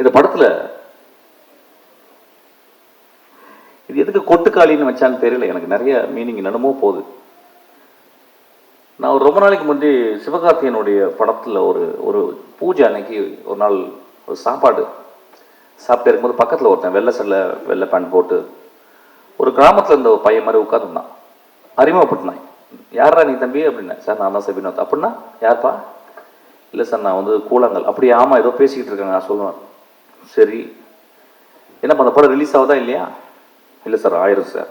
இந்த படத்தில் இது எதுக்கு கொட்டுக்காளின்னு வச்சான்னு தெரியல, எனக்கு நிறைய மீனிங் என்னமோ போகுது. நான் ரொம்ப நாளைக்கு முன்னாடி சிவகார்த்தியனுடைய படத்தில் ஒரு பூஜை அன்னைக்கு ஒரு நாள் ஒரு சாப்பாடு சாப்பிட்டு இருக்கும்போது பக்கத்தில் ஒருத்தன் வெள்ளை சட்டை வெள்ளை பேண்ட் போட்டு ஒரு கிராமத்தில் இருந்த ஒரு பையன் மாதிரி உட்காந்துருந்தான். அறிமுகப்பட்டினான். யாரா நீ தம்பி அப்படின்னா. சார் நான் தான் சபினோத். அப்படின்னா யார்ப்பா? இல்லை சார் நான் வந்து கூழாங்கல். அப்படியே ஆமாம் ஏதோ பேசிக்கிட்டு இருக்காங்க நான் சொல்லுவேன். சரி என்னப்பா அந்த படம் ரிலீஸ் ஆகுதா இல்லையா? இல்லை சார் ஆயிரும் சார்.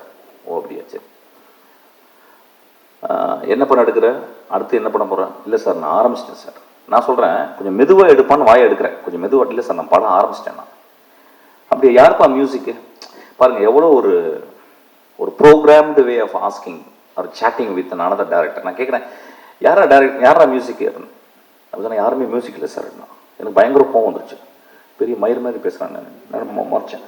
ஓ அப்படியா சரி. என்ன படம் எடுக்கிற? அடுத்து என்ன பண்ண போகிறேன்? இல்லை சார் நான் ஆரம்பிச்சிட்டேன் சார். நான் சொல்கிறேன் கொஞ்சம் மெதுவாக எடுப்பான்னு வாயை எடுக்கிறேன். கொஞ்சம் மெதுவாக. இல்லை சார் நான் படம் ஆரம்பிச்சிட்டேன். நான் அப்படியே யாருப்பா மியூசிக்கு? பாருங்கள் எவ்வளோ ஒரு programmed way of asking or chatting with another director. நான் கேட்குறேன் யாரா மியூசிக்கு அப்படின்னு. அப்படி யாருமே மியூசிக் இல்லை சார். எனக்கு பயங்கர கோவம் வந்துருச்சு. பெரிய மயிர் மாதிரி பேசுகிறேன். நான் மறைச்சேன்.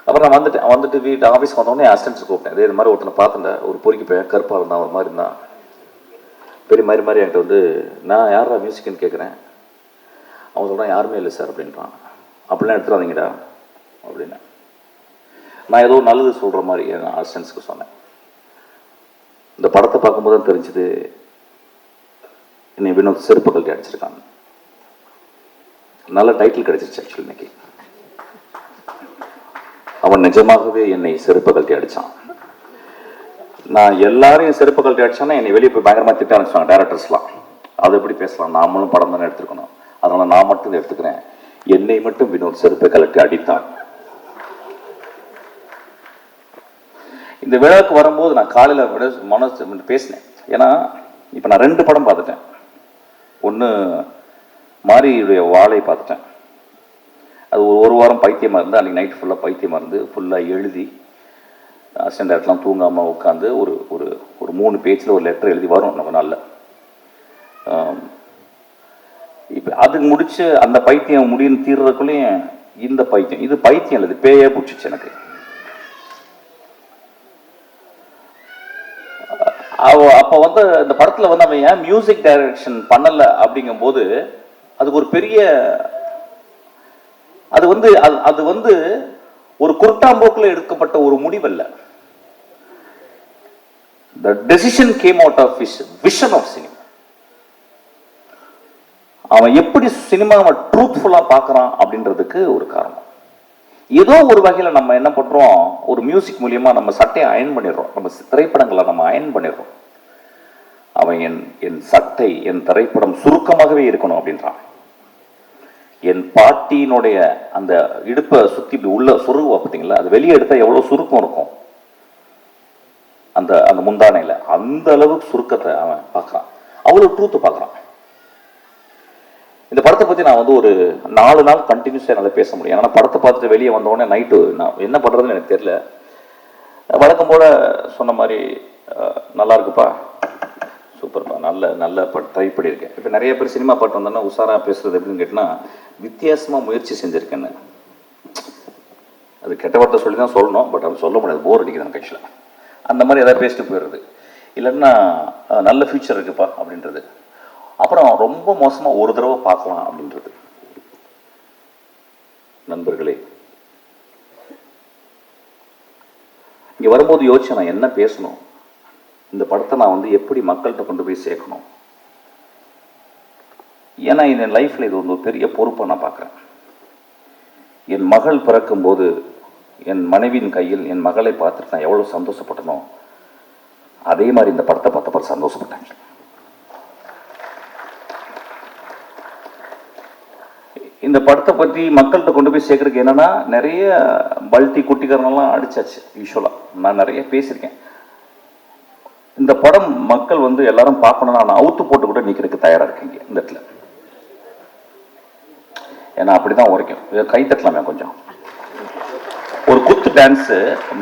அப்புறம் நான் வந்துட்டு வீட்டு ஆஃபீஸ்க்கு வந்தோடனே அசிஸ்டன்ஸ் கூப்பிட்டேன். இது மாதிரி ஒருத்தனை பார்த்துட்டேன். ஒரு பொறுக்கி போய் கருப்பாக இருந்தான், ஒரு மாதிரி இருந்தான், பெரிய மாதிரி என்கிட்ட வந்து நான் யாரா மியூசிக்னு கேட்குறேன். அவன் சொல்கிறான் யாருமே இல்லை சார் அப்படின்றான். அப்படிலாம் எடுத்துடாதீங்கடா அப்படின்னு நான் ஏதோ நல்லது சொல்கிற மாதிரி என் அசிஸ்டன்ஸுக்கு சொன்னேன். இந்த படத்தை பார்க்கும்போது தான் தெரிஞ்சுது என்னை வினோத் செருப்பு கழட்டி அடிச்சிருக்காங்க. நல்ல டைட்டில் கிடைச்சிருச்சு ஆக்சுவலி இன்னைக்கு. அவன் நிஜமாகவே என்னை செருப்பு கழட்டி அடித்தான். நான் எல்லாரையும் செருப்பு கழட்டி அடித்தானா என்னை வெளியே போய் பயங்கரமாக திட்ட ஆரம்பிச்சாங்க டேரக்டர்ஸ்லாம். அது எப்படி பேசலாம், நாமளும் படம் தானே எடுத்துருக்கணும், அதனால் நான் மட்டும் இதை எடுத்துக்கிறேன். என்னை மட்டும் வினோத் செருப்பை கழட்டி அடித்தான். இந்த விழாவுக்கு வரும்போது நான் காலையில் மனசு பேசினேன். ஏன்னா இப்போ நான் 2 படம் பார்த்துட்டேன். ஒன்று மாரியுடைய வாழை பார்த்துட்டேன். அது ஒரு வாரம் பைத்தியமாக இருந்து அன்றைக்கி நைட் ஃபுல்லாக பைத்தியமாக இருந்து ஃபுல்லாக எழுதி அசிஸ்டன்ட் டேரக்டர்லாம் தூங்காமல் உட்காந்து ஒரு 3 பேஜில் ஒரு லெட்டர் எழுதி வரும் நம்ம நாளில். இப்போ அதுக்கு முடிச்சு அந்த பைத்தியம் முடின்னு தீர்றதுக்குள்ளேயும் இந்த பைத்தியம், இது பைத்தியம் இல்லை, இது பேயே பிடிச்சிச்சு எனக்கு. அப்போ வந்து இந்த படத்தில் வந்து அவன் ஏன் மியூசிக் டைரக்ஷன் பண்ணலை அப்படிங்கும்போது அதுக்கு ஒரு பெரிய அது வந்து ஒரு குருட்டாம்போக்கில் எடுக்கப்பட்ட ஒரு முடிவல்ல. The decision came out of his vision of cinema. அவன் எப்படி சினிமாவை ட்ரூத்ஃபுல்லா பார்க்கறான் அப்படின்றதுக்கு ஒரு காரணம். ஏதோ ஒரு வகையில் நம்ம என்ன பண்றோம், ஒரு மியூசிக் மூலியமா நம்ம சட்டையை அயன் பண்ணிடுறோம், நம்ம திரைப்படங்களை நம்ம அயன் பண்ணிடுறோம். அவன் என் சட்டை என் திரைப்படம் சுருக்கமாகவே இருக்கணும் அப்படின்றான். என் பாட்டியினுடைய அந்த இடுப்பை சுத்தி இப்படி உள்ள சுருகுவா பார்த்தீங்களா, அது வெளியே எடுத்தா எவ்வளவு சுருக்கம் இருக்கும் அந்த அந்த முந்தானையில, அந்த அளவுக்கு சுருக்கத்தை அவன் பார்க்கறான், அவ்வளவு ட்ரூத் பார்க்கறான். இந்த படத்தை பத்தி நான் வந்து ஒரு 4 நாள் கண்டினியூஸா என்னால பேச முடியும். ஏன்னா படத்தை பார்த்துட்டு வெளியே வந்த உடனே நைட்டு நான் என்ன பண்றதுன்னு எனக்கு தெரியல. வழக்கம் போல சொன்ன மாதிரி நல்லா இருக்குப்பா, சூப்பர்ப்பா, நல்ல ட்ரை பண்ணியிருக்கேன். இப்போ நிறைய பேர் சினிமா பாட்டு வந்தோன்னா உஷாராக பேசுறது எப்படின்னு கேட்டால் வித்தியாசமாக முயற்சி செஞ்சுருக்கேன்னு. அது கெட்ட வார்த்தை சொல்லி தான் சொல்லணும், பட் அது சொல்ல முடியாது, போர் அடிக்குது எனக்கு ஆக்சுவலாக. அந்த மாதிரி எதாவது பேசிட்டு போயிடுறது, இல்லைன்னா நல்ல ஃபியூச்சர் இருக்குப்பா அப்படின்றது, அப்புறம் ரொம்ப மோசமாக ஒரு தடவை பார்க்கலாம் அப்படின்றது. நண்பர்களே, இங்கே வரும்போது யோசிச்சேன் நான் என்ன பேசணும், இந்த படத்தை நான் வந்து எப்படி மக்கள்கிட்ட கொண்டு போய் சேர்க்கணும். ஏன்னா என் லைஃப்பில் இது ஒரு பெரிய பொறுப்பை நான் பார்க்குறேன். என் மகள் பிறக்கும்போது என் மனைவியின் கையில் என் மகளை பார்த்துட்டு நான் எவ்வளோ சந்தோஷப்பட்டனோ அதே மாதிரி இந்த படத்தை பார்த்தப்ப சந்தோஷப்பட்டேன். இந்த படத்தை பற்றி மக்கள்கிட்ட கொண்டு போய் சேர்க்கறதுக்கு என்னன்னா, நிறைய பல்ட்டி குட்டிக்காரங்கெல்லாம் அடிச்சாச்சு. யூஸ்வலாக நான் நிறைய பேசியிருக்கேன். இந்த படம் மக்கள் வந்து எல்லாரும் பார்க்கணும்னா நான் அவுத்து போட்டு கூட நிற்கிறதுக்கு தயாராக இருக்கீங்க இந்த இடத்துல. ஏன்னா அப்படிதான் உரைக்கும். கை தட்டலாமே கொஞ்சம். ஒரு குத்து டான்ஸு,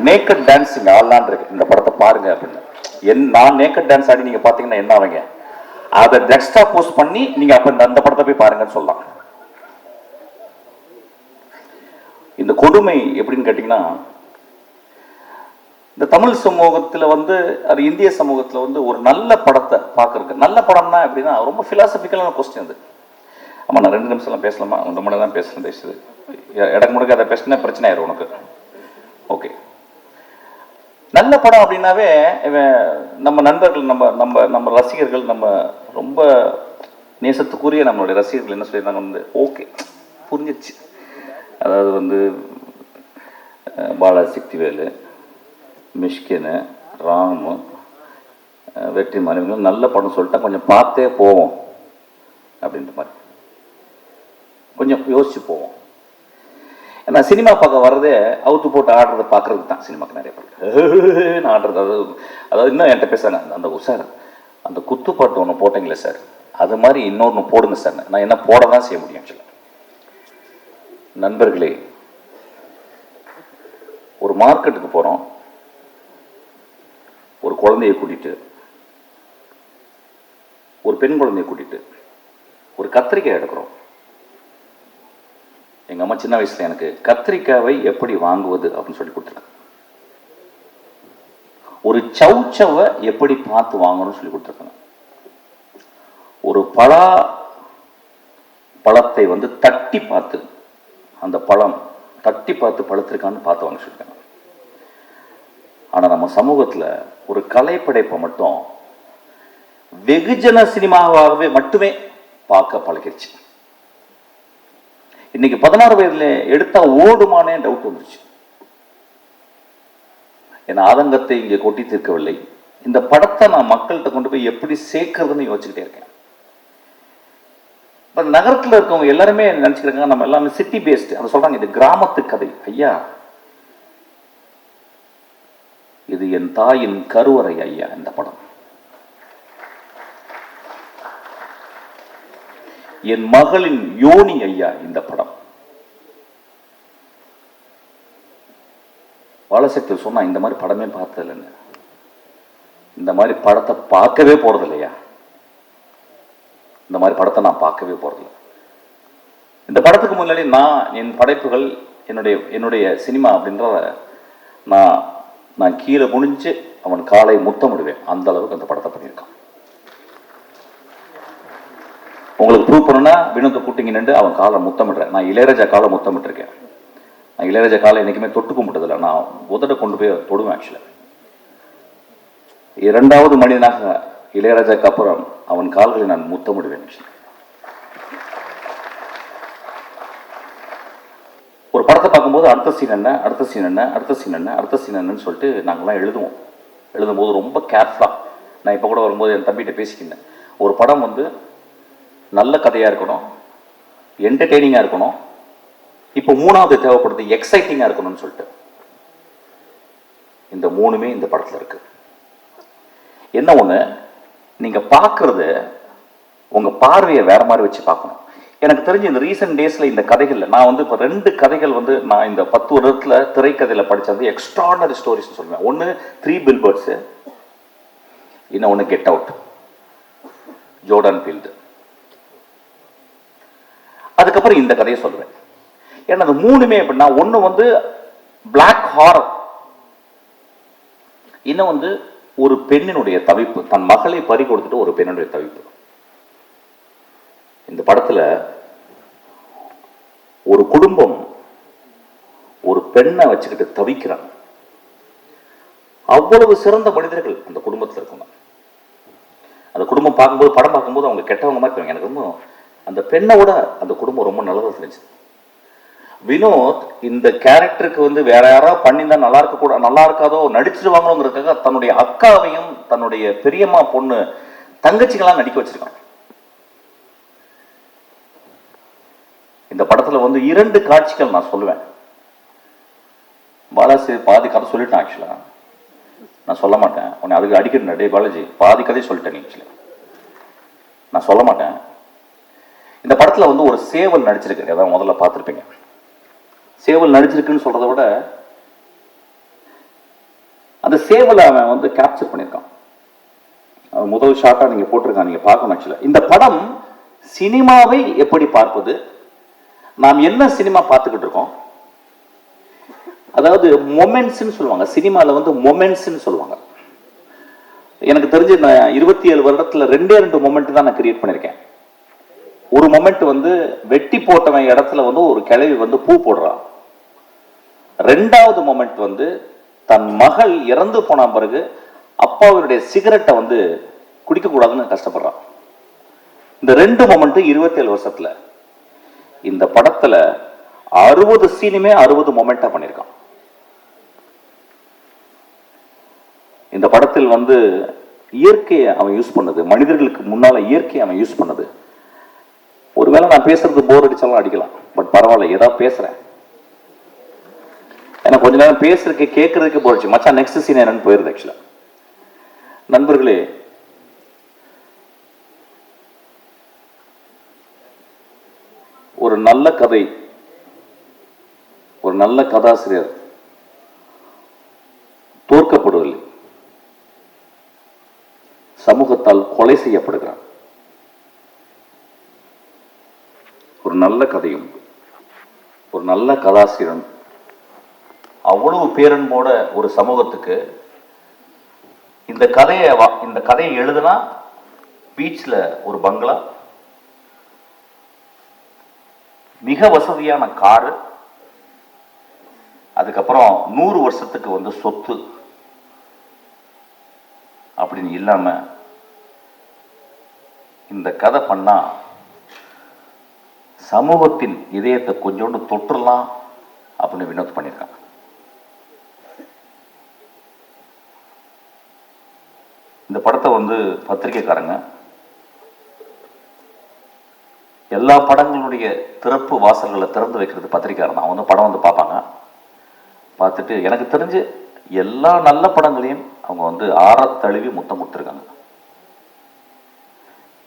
நேக்கட் டான்ஸ் இங்கே ஆடலான் இருக்கு, இந்த படத்தை பாருங்க அப்படின்னு. நான் நேக்கட் டான்ஸ் ஆடி நீங்க பார்த்தீங்கன்னா என்ன ஆவீங்க, அதை எக்ஸ்ட்ரா போஸ்ட் பண்ணி நீங்க அப்ப அந்த படத்தை போய் பாருங்கன்னு சொல்லலாம். இந்த கொடுமை எப்படின்னு கேட்டீங்கன்னா, இந்த தமிழ் சமூகத்தில் வந்து அது இந்திய சமூகத்தில் வந்து ஒரு நல்ல படத்தை பார்க்கறதுக்கு, நல்ல படம்னா எப்படின்னா ரொம்ப ஃபிலாசபிக்கலான கொஸ்டின் அது. ஆமாம், நான் 2 நிமிஷம்லாம் பேசலாமா? 1 மணி தான் பேசலாம். பேசுது இடக்கு முடக்க அதை பேசினா பிரச்சனை ஆயிரும் உனக்கு. ஓகே, நல்ல படம் அப்படின்னாவே நம்ம நண்பர்கள், நம்ம நம்ம நம்ம ரசிகர்கள், நம்ம ரொம்ப நேசத்துக்குரிய நம்மளுடைய ரசிகர்கள் என்ன சொல்லியிருந்தாங்க வந்து, ஓகே புரிஞ்சிச்சு. அதாவது வந்து பாலாசக்திவேலு, மிஷ்கின், ராமு, வெற்றிமாறன் நல்ல படம் சொல்லிட்டா கொஞ்சம் பார்த்தே போவோம் அப்படின்ற மாதிரி கொஞ்சம் யோசிச்சு போவோம். ஏன்னா சினிமா பார்க்க வர்றதே அவுத்து போட்டு ஆடுறதை பார்க்கறதுக்கு தான். சினிமாக்கு நிறைய பேர் ஆடுறது, அதாவது இன்னும் என்கிட்ட பேசுறாங்க, அந்த சார் அந்த குத்துப்பாட்டு ஒன்று போட்டீங்களே சார், அது மாதிரி இன்னொன்று போடுங்க சார். நான் என்ன போட தான் செய்ய முடியும். ஆக்சுவலாக நண்பர்களே, ஒரு மார்க்கெட்டுக்கு போகிறோம், ஒரு குழந்தையை கூட்டிட்டு, ஒரு பெண் குழந்தையை கூட்டிட்டு ஒரு கத்திரிக்காய் எடுக்கிறோம். எங்கள் அம்மா சின்ன வயசுல எனக்கு கத்திரிக்காவை எப்படி வாங்குவது அப்படின்னு சொல்லி கொடுத்துருக்காங்க. ஒரு சவுச்சவை எப்படி பார்த்து வாங்கணும்னு சொல்லி கொடுத்துருக்காங்க. ஒரு பழத்தை வந்து தட்டி பார்த்து, அந்த பழம் தட்டி பார்த்து பழுத்திருக்கான்னு பார்த்து வாங்க சொல்லியிருக்காங்க. ஆனால் நம்ம சமூகத்தில் ஒரு கலைப்படைப்பை மட்டும் வெகுஜன சினிமாவாகவே மட்டுமே பார்க்க பழகிருச்சு. இன்னைக்கு 16 வயதுல எடுத்தா ஓடுமானே டவுட் வந்துருச்சு. என் ஆதங்கத்தை இங்கே கொட்டி தீர்க்கவில்லை. இந்த படத்தை நான் மக்கள்கிட்ட கொண்டு போய் எப்படி சேர்க்கறதுன்னு யோசிச்சுக்கிட்டே இருக்கேன். இப்போ நகரத்தில் இருக்கவங்க எல்லாருமே நினைச்சுக்கிறாங்க நம்ம எல்லாமே சிட்டி பேஸ்டு. அதை சொல்றாங்க இது கிராமத்து கதை. ஐயா, இது என் தாயின் கருவறை ஐயா. இந்த படம் என் மகளின் யோனி ஐயா. இந்த படம் பாலசக்தி சொன்னா இந்த மாதிரி படமே பார்த்தது இல்லைன்னு. இந்த மாதிரி படத்தை பார்க்கவே போறது இல்லையா? இந்த மாதிரி படத்தை நான் பார்க்கவே போறதில்லை. இந்த படத்துக்கு முன்னாடி நான் என் படைப்புகள், என்னுடைய சினிமா அப்படின்றத நான் கீழே குனிஞ்சு அவன் காலை முத்தமிடுவேன். அந்த அளவுக்கு அந்த படத்தை பண்ணியிருக்கான். உங்களுக்கு ப்ரூவ் பண்ணணும்னா வினோத கூட்டிங்க நின்று அவன் காலை முத்தமிடுறேன். நான் இளையராஜா காலை முத்தமிட்டிருக்கேன். நான் இளையராஜா காலை என்னைக்குமே தொட்டு கும்பிட்டதில்லை. நான் உதட்ட கொண்டு போய் தொடுவேன். ஆக்சுவலாக 2வது மனிதனாக இளையராஜாக்கு அப்புறம் அவன் கால்களை நான் முத்தமிடுவேன். ஒரு படத்தை பார்க்கும்போது அடுத்த சீன் என்ன, அடுத்த சீன் என்ன, அடுத்த சீன் என்ன, அடுத்த சீன் என்னன்னு சொல்லிட்டு நாங்கள்லாம் எழுதுவோம். எழுதும்போது ரொம்ப கேர்ஃபுல்லாக. நான் இப்போ கூட வரும்போது என் தம்பிகிட்ட பேசிக்கிட்டேன். ஒரு படம் வந்து நல்ல கதையாக இருக்கணும், என்டர்டெய்னிங்காக இருக்கணும், இப்போ 3வது தேவைப்படுது எக்ஸைட்டிங்காக இருக்கணும்னு சொல்லிட்டு. இந்த 3மே இந்த படத்தில் இருக்கு. என்ன ஒன்று, நீங்கள் பார்க்குறது உங்கள் பார்வையை வேற மாதிரி வச்சு பார்க்கணும். எனக்கு தெரிஞ்சு இந்த ரீசெண்ட் டேஸில் இந்த கதைகளில் நான் வந்து இப்போ 2 கதைகள் வந்து நான் இந்த 10 வருடத்தில் திரைக்கதையில் படித்தது எக்ஸ்ட்ராடனரி ஸ்டோரிஸ்ன்னு சொல்லுவேன். ஒன்று 3 பில்பர்ட்ஸு, இன்னொன்று கெட் அவுட், ஜோர்டன் பீல்டு. அதுக்கப்புறம் இந்த கதையை சொல்லுவேன். ஏன்னா அது 3மே எப்படின்னா, ஒன்று வந்து பிளாக் ஹாரர், இன்னும் வந்து ஒரு பெண்ணினுடைய தவிப்பு, தன் மகளை பறி கொடுத்துட்டு ஒரு பெண்ணுடைய தவிப்பு. இந்த படத்துல ஒரு குடும்பம் ஒரு பெண்ணை வச்சுக்கிட்டு தவிக்கிறாங்க. அவ்வளவு சிறந்த மனிதர்கள் அந்த குடும்பத்தில் இருக்கணும். அந்த குடும்பம் பார்க்கும்போது, படம் பார்க்கும்போது அவங்க கெட்டவங்க மாதிரி இருக்காங்க. எனக்கு ரொம்ப அந்த பெண்ணோட அந்த குடும்பம் ரொம்ப நல்லதாக தெரிஞ்சு. வினோத் இந்த கேரக்டருக்கு வந்து வேற யாராவது பண்ணியிருந்தா நல்லா இருக்காதோ, நடிச்சிருவாங்களோங்கிறதுக்காக தன்னுடைய அக்காவையும் தன்னுடைய பெரியம்மா பொண்ணு தங்கச்சிகளாம் நடிக்க வச்சிருக்காங்க. இந்த படத்துல வந்து 2 காட்சிகள் நான் சொல்லுவேன். பாலாஜி பாதி கதை சொல்லிட்டேன். ஆக்சுவலா நான் சொல்ல மாட்டேன். உன்னை அதுக்கு அடிக்கிறேன். டே பாலாஜி, பாதி கதை சொல்லிட்டேன். ஆக்சுவலா நான் சொல்ல மாட்டேன். இந்த படத்துல வந்து ஒரு சேவல் நடிச்சிருக்கு. அதான் முதல்ல பார்த்துருப்பீங்க. சேவல் நடிச்சிருக்குன்னு சொல்றதை விட அந்த சேவலை அவன் வந்து கேப்சர் பண்ணியிருக்கான். முதல் ஷாட்டா நீங்க போட்டிருக்கான், நீங்க பார்க்கணும். ஆக்சுவலா இந்த படம் சினிமாவை எப்படி பார்ப்பது, நாம் என்ன சினிமா பார்த்துக்கிட்டு இருக்கோம், அதாவது மொமெண்ட்ஸ்ன்னு சொல்லுவாங்க. சினிமாவில் வந்து மொமெண்ட்ஸ்ன்னு சொல்லுவாங்க. எனக்கு தெரிஞ்சு நான் 27 வருடத்தில் 2 மொமெண்ட் தான் நான் கிரியேட் பண்ணியிருக்கேன். ஒரு மொமெண்ட் வந்து வெட்டி போட்டவன் இடத்துல வந்து ஒரு கிழவி வந்து பூ போடுறான். ரெண்டாவது மொமெண்ட் வந்து தன் மகள் இறந்து போன பிறகு அப்பாவுடைய சிகரெட்டை வந்து குடிக்க கூடாதுன்னு கஷ்டப்படுறான். இந்த 2 மொமெண்ட் 27 வருஷத்துல. இந்த படத்துல 60 சீனுமே 60 மொமெண்டா பண்ணியிருக்கான். இந்த படத்தில் வந்து இயற்கையை அவன் யூஸ் பண்ணது, மனிதர்களுக்கு முன்னால இயற்கையை அவன் யூஸ் பண்ணது. ஒருவேளை நான் பேசுறது போர் அடிச்சாலும் அடிக்கலாம், பட் பரவாயில்ல, ஏதாவது பேசுறேன். ஏன்னா கொஞ்ச நேரம் பேசுறதுக்கு கேட்கறதுக்கு போயிடுச்சு. மச்சான் நெக்ஸ்ட் சீன் என்னன்னு போயிருது. ஆக்சுவலா நண்பர்களே, ஒரு நல்ல கதை, ஒரு நல்ல கதாசிரியர் தோற்கப்படுவதில்லை, சமூகத்தால் கொலை செய்யப்படுகிறார். ஒரு நல்ல கதையும் ஒரு நல்ல கதாசிரியரும் அவ்வளவு பேரன்போட ஒரு சமூகத்துக்கு இந்த கதையை எழுதுனா பீச்ல ஒரு பங்களா, மிக வசதியான காரு, அதுக்கப்புறம் 100 வருஷத்துக்கு வந்து சொத்து அப்படின்னு இல்லாம இந்த கதை பண்ணா சமூகத்தின் இதயத்தை கொஞ்சோண்டு தொற்றுலாம் அப்படின்னு வினோத் பண்ணியிருக்காங்க. இந்த படத்தை வந்து பத்திரிகைக்காரங்க எல்லா படங்களுடைய திறப்பு வாசல்களை திறந்து வைக்கிறது பத்திரிக்கையாளர் தான். அவங்க படம் வந்து பார்ப்பாங்க, பார்த்துட்டு எனக்கு தெரிஞ்சு எல்லா நல்ல படங்களையும் அவங்க வந்து ஆறத்தழுவி முத்தம் கொடுத்துருக்காங்க.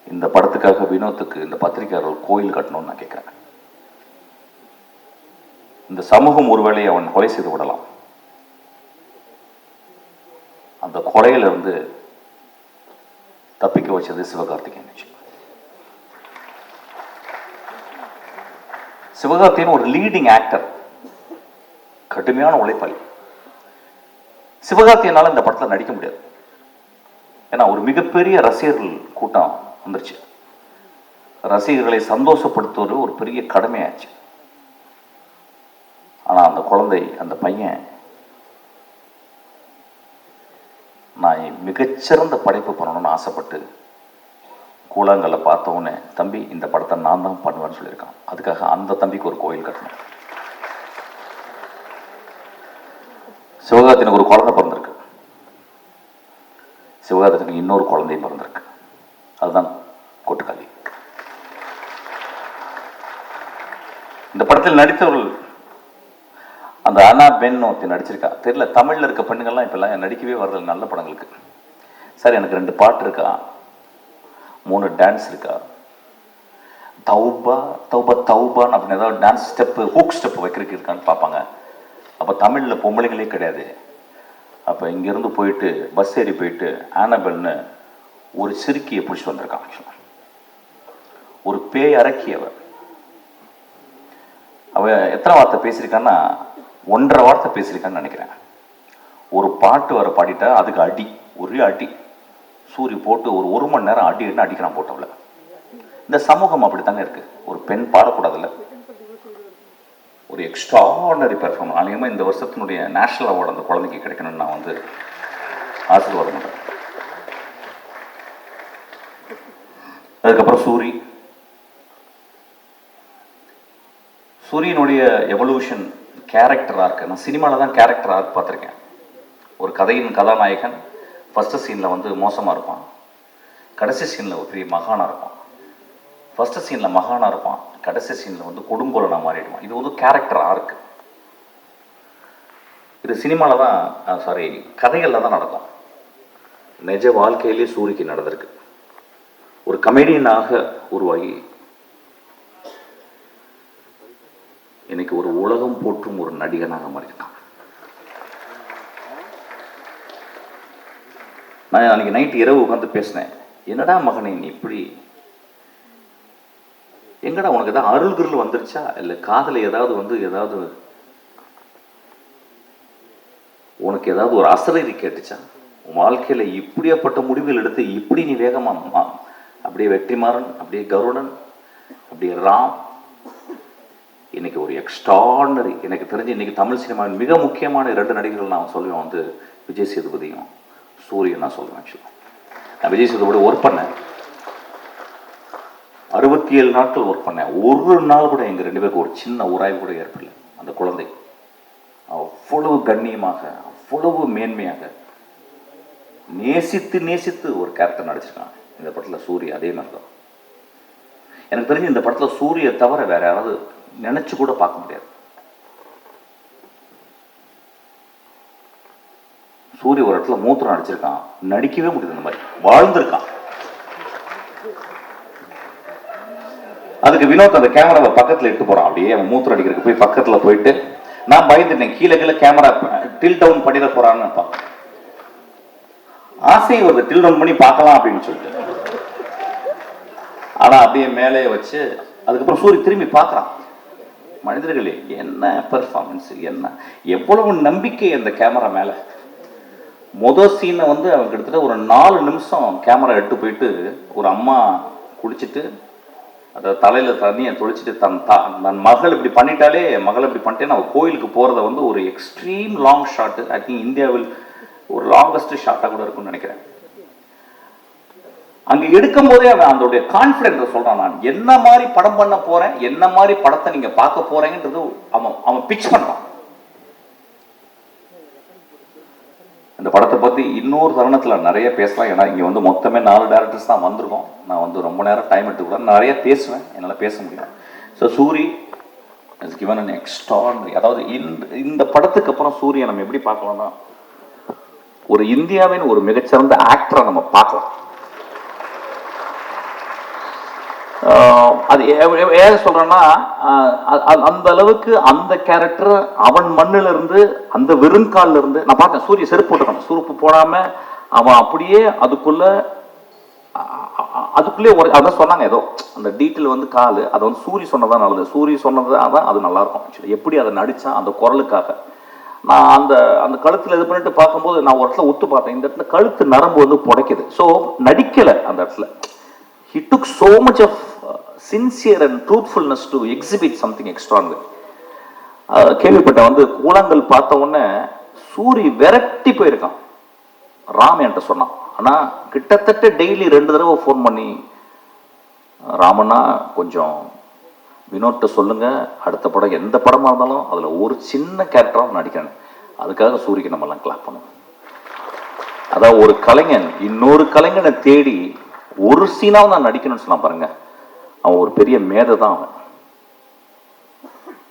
இந்த படத்துக்காக வினோத்துக்கு இந்த பத்திரிகையாளர் கோயில் கட்டணும்னு நான் கேட்கிறேன். இந்த சமூகம் ஒருவேளை அவன் கொலை செய்து விடலாம், அந்த கொலையிலிருந்து தப்பிக்க வச்சது சிவகார்த்திகேயன். சிவகார்த்திகேயன் ஒரு லீடிங் ஆக்டர், கடுமையான உழைப்பாளி. சிவகார்த்திகேயனால இந்த படத்தில் நடிக்க முடியாது, ஏன்னா ஒரு மிகப்பெரிய ரசிகர்கள் கூட்டம் வந்துருச்சு. ரசிகர்களை சந்தோஷப்படுத்துவது ஒரு பெரிய கடமையாச்சு. ஆனா அந்த குழந்தை, அந்த பையன், நான் மிகச்சிறந்த படைப்பு பண்ணணும்னு ஆசைப்பட்டு கூழாங்கல்ல பார்த்தவொன்னே, தம்பி இந்த படத்தை நான் தான் பண்ணுவேன்னு சொல்லியிருக்கான். அதுக்காக அந்த தம்பிக்கு ஒரு கோயில் கட்டணும். சிவகார்த்திகனுக்கு ஒரு குழந்தை பிறந்திருக்கு, சிவகார்த்திகனுக்கு இன்னொரு குழந்தையும் பிறந்திருக்கு, அதுதான் கொட்டுக்காளி. இந்த படத்தில் நடித்தவர்கள், அந்த அனா பென் ஒருத்தி நடிச்சிருக்கா, தெரியல தமிழ்ல இருக்க பெண்ணுங்கள்லாம் இப்பெல்லாம் நடிக்கவே வர்றது நல்ல படங்களுக்கு. சார் எனக்கு 2 பாட்டு இருக்கா, 3 டான்ஸ் இருக்கா, தௌபா தௌபா தௌபான்னு அப்படின்னு ஏதாவது டான்ஸ் ஸ்டெப்பு, ஹூக் ஸ்டெப் வைக்கிறதுக்கு இருக்கான்னு பார்ப்பாங்க. அப்போ தமிழில் பொம்பளைங்களே கிடையாது. அப்போ இங்கேருந்து போயிட்டு பஸ் ஏறி போயிட்டு ஆனபெல்னு ஒரு சிறுக்கியை பிடிச்சி வந்திருக்கான். ஒரு பேய் அரக்கியவ. அவ எத்தனை வார்த்தை பேசியிருக்கான்னா 1.5 வார்த்தை பேசியிருக்கான்னு நினைக்கிறேன். ஒரு பாட்டு வர பாடிட்டா அதுக்கு அடி, ஒரே அடி சூரிய போட்டு ஒரு மணி நேரம் அடின்னு அடிக்கிறான் போட்டவள. இந்த சமூகம் அப்படித்தாங்க இருக்கு. ஒரு பெண் பாடக்கூடாதுல்ல, ஒரு எக்ஸ்ட்ராடனரி பெர்ஃபார்மன்ஸ். அநேகமாக இந்த வருஷத்தினுடைய நேஷனல் அவார்டு அந்த குழந்தைக்கு கிடைக்கணும்னு நான் வந்து ஆசீர்வாதம் பண்ணுறேன். அதுக்கப்புறம் சூரியனுடைய எவல்யூஷன் கேரக்டர் ஆர்க்கு, நான் சினிமாவில் தான் கேரக்டர் ஆர்க் பார்த்துருக்கேன். ஒரு கதையின் கதாநாயகன் ஃபஸ்ட்டு சீனில் வந்து மோசமாக இருப்பான், கடைசி சீனில் ஒரு பெரிய மகானாக இருப்பான். ஃபஸ்ட்டு சீனில் மகானாக இருப்பான், கடைசி சீனில் வந்து கொடுங்கோலனாக மாறிடுவான். இது வந்து கேரக்டர் ஆர்க்கு. இது சினிமாவில் தான், கதைகளில் தான் நடக்கும். நிஜ வாழ்க்கையிலே சூரியக்கு நடந்திருக்கு. ஒரு கமெடியனாக உருவாகி இன்னைக்கு ஒரு உலகம் போற்றும் ஒரு நடிகனாக மாறியிருக்கான். நான் அன்னைக்கு நைட்டு இரவு உட்காந்து பேசினேன், என்னடா மகனே நீ இப்படி, எங்கடா உனக்கு ஏதாவது அருள்கிருள் வந்துருச்சா, இல்லை காதல ஏதாவது உனக்கு ஏதாவது ஒரு அசரீரி கேட்டுச்சா, உன் வாழ்க்கையில இப்படியாப்பட்ட முடிவுகள் எடுத்து இப்படி நீ வேகமா, அப்படியே வெற்றிமாறன், அப்படியே கருடன், அப்படி ராம் இன்னைக்கு ஒரு எக்ஸ்ட்ராடனரி, எனக்கு தெரிஞ்சு இன்னைக்கு தமிழ் சினிமாவின் மிக முக்கியமான 2 நடிகர்கள் நான் சொல்லுவேன், வந்து விஜய் சேதுபதியும் சூரியன் நான் சொல்லுவேன். ஆக்சுவலாக நான் விஜய் சேதுபதி ஒர்க் பண்ணேன், 67 நாட்கள் ஒர்க் பண்ணேன். ஒரு நாள் கூட எங்கள் 2 பேருக்கு ஒரு சின்ன உராய்வு கூட ஏற்படல. அந்த குழந்தை அவ்வளவு கண்ணியமாக, அவ்வளவு மேன்மையாக நேசித்து நேசித்து ஒரு கேரக்டர் நடிச்சிருக்கான் இந்த படத்தில். சூரிய அதே மாதிரி தான். எனக்கு தெரிஞ்சு இந்த படத்தில் சூரிய தவிர வேற யாராவது நினைச்சு கூட பார்க்க முடியாது. சூரிய ஒரு இடத்துல மூத்திரம் அடிச்சிருக்கான், நடிக்கவே முடியாது. இந்த மாதிரி வாழ்ந்திருக்கான். அதுக்கு வினோத் அந்த கேமராவை பக்கத்தில் இட்டு போறான். அப்படியே அவன் மூத்திரம் அடிக்கிறதுக்கு போய் பக்கத்தில் போயிட்டு நான் பயந்துட்டேன், கீழே கீழே கேமரா டில் டவுன் பண்ணிட போறான்னு ஆசை வருது, டில் டவுன் பண்ணி பார்க்கலாம் அப்படின்னு சொல்லிட்டு. ஆனா அப்படியே மேலே வச்சு அதுக்கப்புறம் சூரிய திரும்பி பார்க்கறான். மனிதர்களே என்ன பெர்ஃபார்மன்ஸ், என்ன எவ்வளவு நம்பிக்கை அந்த கேமரா மேல. முதல் சீனை வந்து அவங்க கிட்டத்தட்ட ஒரு 4 நிமிஷம் கேமரா எடுத்து போயிட்டு ஒரு அம்மா குளிச்சுட்டு அதை தலையில தண்ணியை தொளிச்சுட்டு தன் மகள் இப்படி பண்ணிட்டாலே, மகள் இப்படி பண்ணிட்டேன்னு அவள் கோயிலுக்கு போறதை வந்து ஒரு extreme long shot. I think இந்தியாவில் ஒரு லாங்கஸ்ட் ஷாட்டா கூட இருக்கும்னு நினைக்கிறேன். அங்க எடுக்கும் போதே அவன் அதோடைய கான்பிடன்ஸ் சொல்றான், நான் என்ன மாதிரி படம் பண்ண போறேன், என்ன மாதிரி படத்தை நீங்க பார்க்க போறீங்கன்றது அவன் பிச் பண்றான். இந்த படத்தை பத்தி இன்னொரு தருணத்துல நிறைய பேசலாம். ஏன்னா இங்க வந்து மொத்தமே 4 டைரக்டர்ஸ் தான் வந்திருக்கோம். நான் வந்து ரொம்ப நேரம் டைம் எடுத்துக்கூடாது, நிறைய பேசுவேன், என்னால் பேச முடியும். So Soori is given an extraordinary. அதாவது இந்த படத்துக்கு அப்புறம் சூரிய நம்ம எப்படி பார்க்கலாம்னா, ஒரு இந்தியாவின் ஒரு மிகச்சிறந்த ஆக்டரை நம்ம பார்க்கலாம். அது ஏன் சொல்றேன்னா, அந்த அளவுக்கு அந்த கேரக்டர் அவன் மண்ணில இருந்து, அந்த வெறுங்கால்ல இருந்து நான் பார்த்தேன். சூரிய செருப்பு போட்டுக்கணும், செருப்பு போடாம அவன் அப்படியே அதுக்குள்ளே ஒரு அதான் சொன்னாங்க, ஏதோ அந்த டீட்டெயில் வந்து காலு அதை வந்து சூரிய சொன்னதான் நல்லது, சூரிய சொன்னது அதான் அது நல்லா இருக்கும். ஆக்சுவலி எப்படி அதை நடிச்சா அந்த குரலுக்காக நான் அந்த கழுத்துல இது பண்ணிட்டு பார்க்கும்போது நான் ஒரு இடத்துல ஒத்து பார்த்தேன், இந்த இடத்துல கழுத்து நரம்பு வந்து புடைக்குது. ஸோ நடிக்கலை அந்த இடத்துல. He took so much of sincere and truthfulness to exhibit something extraordinary. கேள்விப்பட்ட வந்து கூழாங்கல் பார்த்த உடனே சூரி விரட்டி போயிருக்கான். ராம் என்கிட்ட சொன்னான். ஆனா கிட்டத்தட்ட டெய்லி 2 தடவை ஃபோன் பண்ணி, ராமண்ணா கொஞ்சம் வினோட்ட சொல்லுங்க, அடுத்த படம் எந்த படமா இருந்தாலும் அதுல ஒரு சின்ன கேரக்டராக நடிக்கணும், அதுக்காக சூரிக்கு நம்ம எல்லாம் கிளாப் பண்ணுவோம். அதாவது ஒரு கலைஞன் இன்னொரு கலைஞனை தேடி ஒரு சீனாவும் நான் நடிக்கணும்னு சொன்னா பாருங்க, அவன் ஒரு பெரிய மேதை தான். அவன்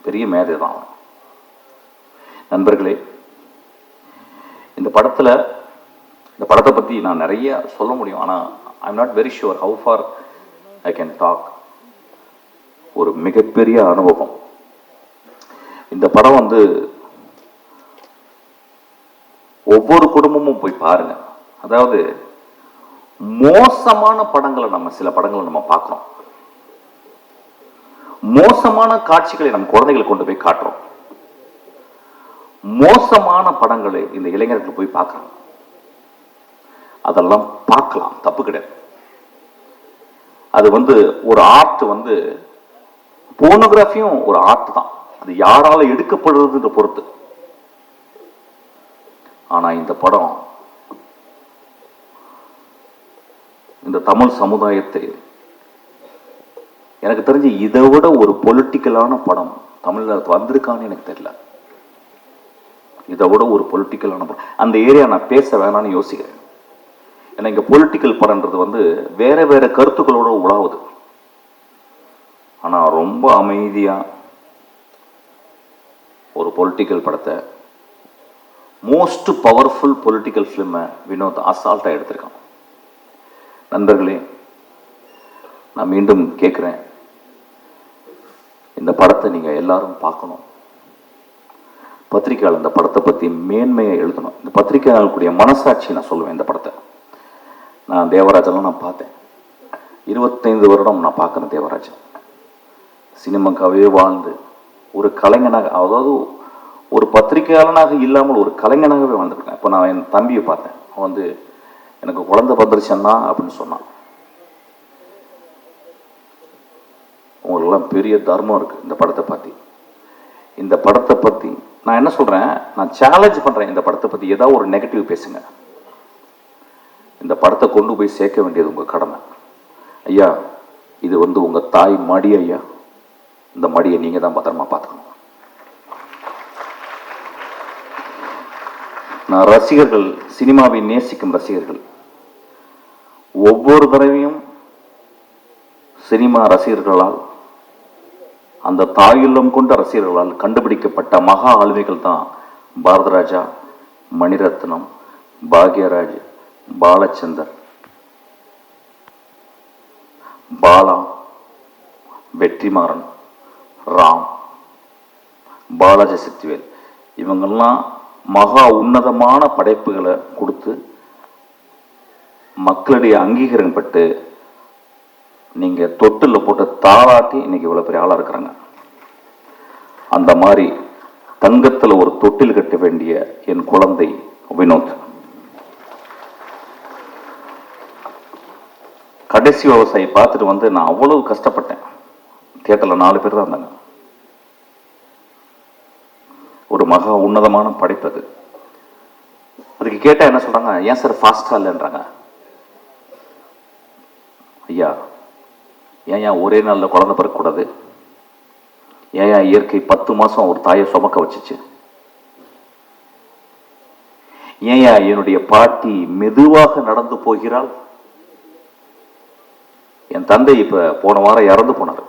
பெரிய மேதை தான் அவன். நண்பர்களே, இந்த படத்தை பத்தி நான் நிறைய சொல்ல முடியும். ஆனா I am not very sure how far I can talk. ஒரு மிகப்பெரிய அனுபவம். இந்த படம் வந்து ஒவ்வொரு குடும்பமும் போய் பாருங்க. அதாவது மோசமான படங்களை சில படங்களை நம்ம பார்க்கிறோம், மோசமான காட்சிகளை நம்ம குழந்தைகளை கொண்டு போய் காட்டுறோம், மோசமான படங்களை இந்த இளைஞர்கள் போய் பார்க்கறாங்க. அதெல்லாம் பார்க்கலாம், தப்பு கிடையாது. அது வந்து ஒரு ஆர்ட், வந்து போனோகிராஃபியும் ஒரு ஆர்ட் தான். அது யாரால எடுக்கப்படுறதுன்ற பொறுத்து. ஆனா இந்த படம் இந்த தமிழ் சமுதாயத்தை, எனக்கு தெரிஞ்சு இதை விட ஒரு பொலிட்டிக்கலான படம் தமிழ்நாட்டில் வந்திருக்கான்னு எனக்கு தெரியல. இதை விட ஒரு பொலிட்டிக்கலான படம் அந்த ஏரியா நான் பேச வேணான்னு யோசிக்கிறேன். ஏன்னா இங்க பொலிட்டிக்கல் படம்ன்றது வந்து வேற வேற கருத்துக்களோட உலாவுது. ஆனா ரொம்ப அமைதியா ஒரு பொலிட்டிக்கல் படத்தை, மோஸ்ட் பவர்ஃபுல் பொலிட்டிக்கல் ஃபிலிமை வினோத் அசால்ட்டா எடுத்திருக்கான். நண்பர்களே, நான் மீண்டும் கேட்குறேன், இந்த படத்தை நீங்க எல்லாரும் பார்க்கணும். பத்திரிகையாளர் இந்த படத்தை பத்தி மேன்மையை எழுதணும். இந்த பத்திரிகையாளர்களுடைய மனசாட்சி நான் சொல்லுவேன். இந்த படத்தை நான் தேவராஜெல்லாம் நான் பார்த்தேன். 25 வருடம் நான் பார்க்குறேன் தேவராஜன். சினிமாக்காகவே வாழ்ந்து ஒரு கலைஞனாக, அதாவது ஒரு பத்திரிகையாளனாக இல்லாமல் ஒரு கலைஞனாகவே வாழ்ந்துருக்கேன். இப்போ நான் என் தம்பியை பார்த்தேன். அவன் வந்து எனக்கு குழந்தை பத்திரிச்சன்னா அப்படின்னு சொன்னான். உங்களுக்கெல்லாம் பெரிய தர்மம் இருக்குது இந்த படத்தை பற்றி. இந்த படத்தை பற்றி நான் என்ன சொல்கிறேன், நான் சேலஞ்ச் பண்ணுறேன், இந்த படத்தை பற்றி ஏதாவது ஒரு நெகட்டிவ் பேசுங்க. இந்த படத்தை கொண்டு போய் சேர்க்க வேண்டியது உங்கள் கடமை. ஐயா, இது வந்து உங்கள் தாய் மடி ஐயா, இந்த மடியை நீங்கள் தான் பத்திரமா பார்த்துக்கணும். நான் ரசிகர்கள், சினிமாவை நேசிக்கும் ரசிகர்கள், ஒவ்வொரு தடவையும் சினிமா ரசிகர்களால், அந்த தாயுள்ளம் கொண்ட ரசிகர்களால் கண்டுபிடிக்கப்பட்ட மகா ஆளுமைகள் தான் பாரதராஜா, மணிரத்னம், பாக்யராஜ், பாலச்சந்தர், பாலா, வெற்றிமாறன், ராம், பாலாஜி சக்திவேல். இவங்கெல்லாம் மகா உன்னதமான படைப்புகளை கொடுத்து மக்களுடைய அங்கீகாரம் பட்டு நீங்கள் தொட்டில் போட்டு தாளாட்டி இன்னைக்கு இவ்வளோ பெரிய ஆளாக இருக்கிறாங்க. அந்த மாதிரி தங்கத்தில் ஒரு தொட்டில் கட்ட வேண்டிய என் குழந்தை வினோத். கடைசி விவசாயி பார்த்துட்டு வந்து நான் அவ்வளவு கஷ்டப்பட்டேன். தியேட்டரில் 4 பேர் தான் இருந்தாங்க. ஒரு மகா உன்னதமான படைப்பு அது. அதுக்கு கேட்டால் என்ன சொல்கிறாங்க, ஏன் சார் ஃபாஸ்ட்டாக இல்லைன்றாங்க. ஐயா, ஏன் ஒரே நாளில் குழந்தை பிறக்கக்கூடாது? ஏன் இயற்கை 10 மாதம் ஒரு தாயை சுமக்க வச்சுச்சு? ஏன் என்னுடைய பாட்டி மெதுவாக நடந்து போகிறாள்? என் தந்தை இப்போ போன வாரம் இறந்து போனார்.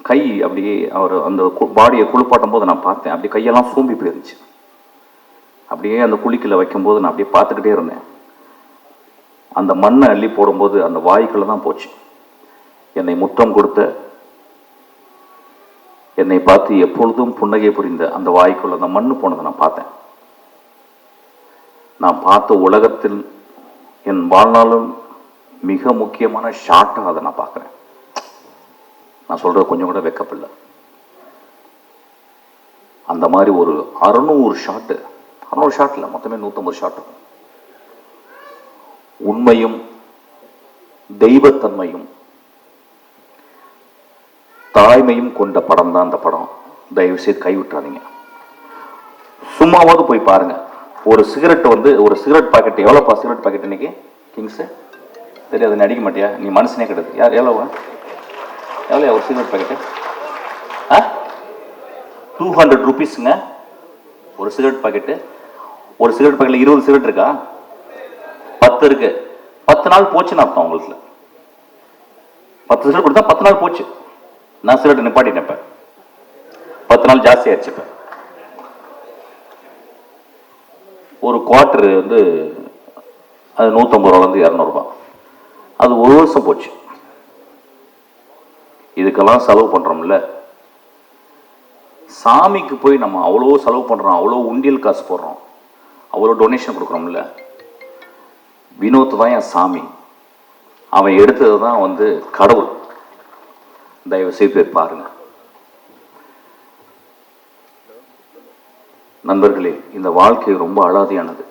கை அப்படியே அவர் அந்த பாடியை குளிப்பாட்டும் போது நான் பார்த்தேன், அப்படியே கையெல்லாம் சூம்பி போயிருந்துச்சு. அப்படியே அந்த குளிக்கல வைக்கும்போது நான் அப்படியே பார்த்துக்கிட்டே இருந்தேன். அந்த மண்ணை அள்ளி போடும்போது அந்த வாய்க்குள்ள தான் போச்சு. என்னை முத்தம் கொடுத்த, என்னை பார்த்து எப்பொழுதும் புன்னகை புரிந்த அந்த வாய்க்குள்ள அந்த மண்ணு போனதை நான் பார்த்தேன். நான் பார்த்த உலகத்தில் என் வாழ்நாளும் மிக முக்கியமான ஷாட்டாக அதை நான் பார்க்குறேன். நான் சொல்றது கொஞ்சம் கூட வெக்கப்படல. அந்த மாதிரி ஒரு 600 ஷாட்டு, 600 ஷாட்ல மொத்தமே 150 ஷாட் இருக்கும். உண்மையும் தெய்வத்தன்மையும் தாய்மையும் கொண்ட படம் தான் அந்த படம். தயவு செய்து கைவிட்டுறாதீங்க. சும்மாவது போய் பாருங்க. ஒரு சிகரெட் வந்து, ஒரு சிகரெட் பாக்கெட் எவ்வளோப்பா? சிகரெட் பாக்கெட் இன்னைக்கு கிங்ஸு தெரியாது, நீ அடிக்க மாட்டியா? நீ மனுஷனே கிடையாது. யார் எவ்வளோ ஒரு சிகரெட் பாக்கெட்டு? 200 rupeesங்க ஒரு சிகரெட் பாக்கெட்டு. ஒரு சிகரெட் பாக்கெட்டில் 20 சிகரெட் இருக்கா? 10 இருக்கு. 10 நாள் போச்சுன்னு அர்த்தம் உங்களுக்கு. 10 சிகரெட் கொடுத்தா 10 நாள் போச்சு. நான் சிகரெட் நிப்பாட்டினேன். 10 நாள் ஜாஸ்தி ஆயிடுச்சு. ஒரு குவார்டர் வந்து அது 150 ரூபாலேருந்து 200 ரூபாய். அது 1 வருஷம் போச்சு. இதுக்கெல்லாம் செலவு பண்றோம்ல. சாமிக்கு போய் நம்ம அவ்வளோ செலவு பண்றோம், அவ்வளோ உண்டியல் காசு போடுறோம், அவ்வளோ டொனேஷன் கொடுக்குறோம்ல. வினோத் தான் என் சாமி. அவன் எடுத்தது தான் வந்து கடவுள். தயவு செய்து பேர் பாருங்க. நண்பர்களே, இந்த வாழ்க்கை ரொம்ப அலாதியானது.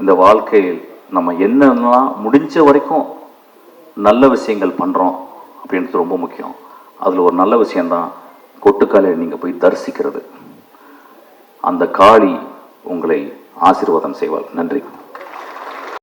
இந்த வாழ்க்கையில் நம்ம என்னென்னலாம் முடிஞ்ச வரைக்கும் நல்ல விஷயங்கள் பண்ணுறோம் அப்படின்றது ரொம்ப முக்கியம். அதில் ஒரு நல்ல விஷயந்தான் கொட்டுக்காலையை நீங்கள் போய் தரிசிக்கிறது. அந்த காளி உங்களை ஆசீர்வாதம் செய்வாள். நன்றி.